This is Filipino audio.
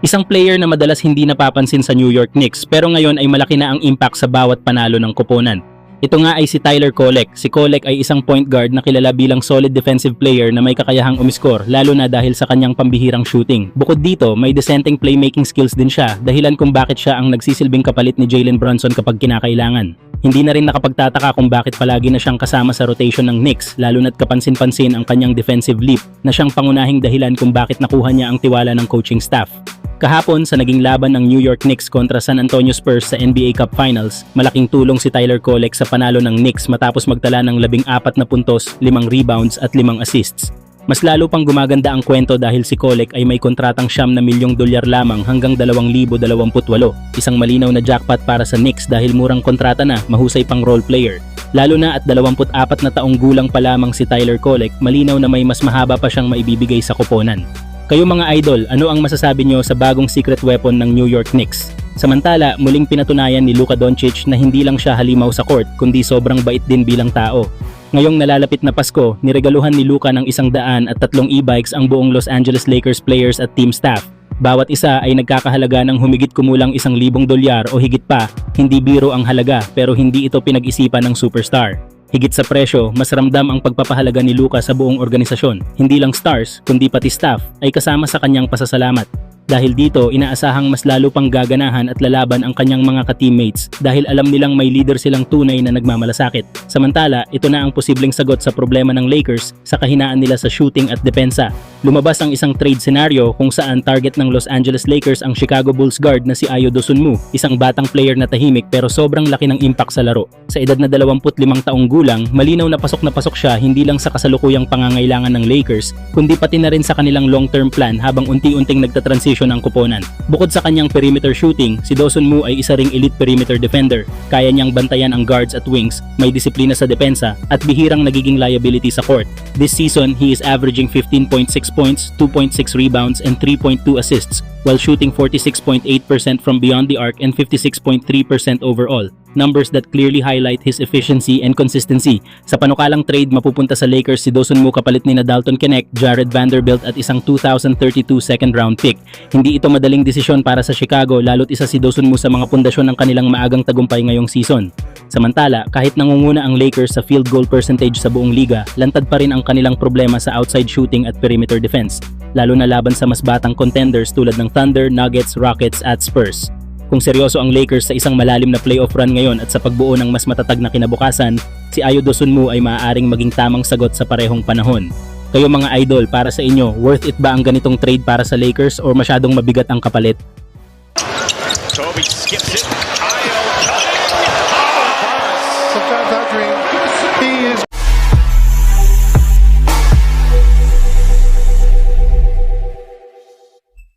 Isang player na madalas hindi napapansin sa New York Knicks pero ngayon ay malaki na ang impact sa bawat panalo ng koponan. Ito nga ay si Tyler Kolek. Si Kolek ay isang point guard na kilala bilang solid defensive player na may kakayahang umiskor lalo na dahil sa kanyang pambihirang shooting. Bukod dito, may dissenting playmaking skills din siya dahilan kung bakit siya ang nagsisilbing kapalit ni Jalen Brunson kapag kinakailangan. Hindi na rin nakapagtataka kung bakit palagi na siyang kasama sa rotation ng Knicks lalo na't kapansin-pansin ang kanyang defensive leap na siyang pangunahing dahilan kung bakit nakuha niya ang tiwala ng coaching staff. Kahapon sa naging laban ng New York Knicks kontra San Antonio Spurs sa NBA Cup Finals, malaking tulong si Tyler Kolek sa panalo ng Knicks matapos magtala ng 14 na puntos, 5 rebounds at 5 assists. Mas lalo pang gumaganda ang kwento dahil si Kolek ay may kontratang $9 milyong lamang hanggang 2028. Isang malinaw na jackpot para sa Knicks dahil murang kontrata na, mahusay pang role player. Lalo na at 24 na taong gulang pa lamang si Tyler Kolek, malinaw na may mas mahaba pa siyang maibibigay sa koponan. Kayo mga idol, ano ang masasabi nyo sa bagong secret weapon ng New York Knicks? Samantala, muling pinatunayan ni Luka Doncic na hindi lang siya halimaw sa court kundi sobrang bait din bilang tao. Ngayong nalalapit na Pasko, niregaluhan ni Luka ng 103 e-bikes ang buong Los Angeles Lakers players at team staff. Bawat isa ay nagkakahalaga ng humigit kumulang $1,000 o higit pa. Hindi biro ang halaga pero hindi ito pinag-isipan ng superstar. Higit sa presyo, mas ramdam ang pagpapahalaga ni Luka sa buong organisasyon. Hindi lang stars, kundi pati staff ay kasama sa kanyang pasasalamat. Dahil dito, inaasahang mas lalo pang gaganahan at lalaban ang kanyang mga ka-teammates dahil alam nilang may leader silang tunay na nagmamalasakit. Samantala, ito na ang posibleng sagot sa problema ng Lakers sa kahinaan nila sa shooting at depensa. Lumabas ang isang trade scenario kung saan target ng Los Angeles Lakers ang Chicago Bulls guard na si Ayo Dosunmu, isang batang player na tahimik pero sobrang laki ng impact sa laro. Sa edad na 25 taong gulang, malinaw na pasok siya hindi lang sa kasalukuyang pangangailangan ng Lakers, kundi pati na rin sa kanilang long-term plan habang unti-unting nagtatransition ang koponan. Bukod sa kanyang perimeter shooting, si Dosunmu ay isa ring elite perimeter defender. Kaya niyang bantayan ang guards at wings, may disiplina sa depensa, at bihirang nagiging liability sa court. This season, he is averaging 15.6 points, 2.6 rebounds, and 3.2 assists, while shooting 46.8% from beyond the arc and 56.3% overall. Numbers that clearly highlight his efficiency and consistency. Sa panukalang trade, mapupunta sa Lakers si Dosunmu kapalit ni Dalton Knecht, Jared Vanderbilt at isang 2032 second round pick. Hindi ito madaling desisyon para sa Chicago lalo't isa si Dosunmu sa mga pundasyon ng kanilang maagang tagumpay ngayong season. Samantala, kahit nangunguna ang Lakers sa field goal percentage sa buong liga, lantad pa rin ang kanilang problema sa outside shooting at perimeter defense, lalo na laban sa mas batang contenders tulad ng Thunder, Nuggets, Rockets at Spurs. Kung seryoso ang Lakers sa isang malalim na playoff run ngayon at sa pagbuo ng mas matatag na kinabukasan, si Ayo Dosunmu ay maaaring maging tamang sagot sa parehong panahon. Kayo mga idol, para sa inyo, worth it ba ang ganitong trade para sa Lakers o masyadong mabigat ang kapalit? Toby skips it. Ayo cutting. Sometimes I dream he is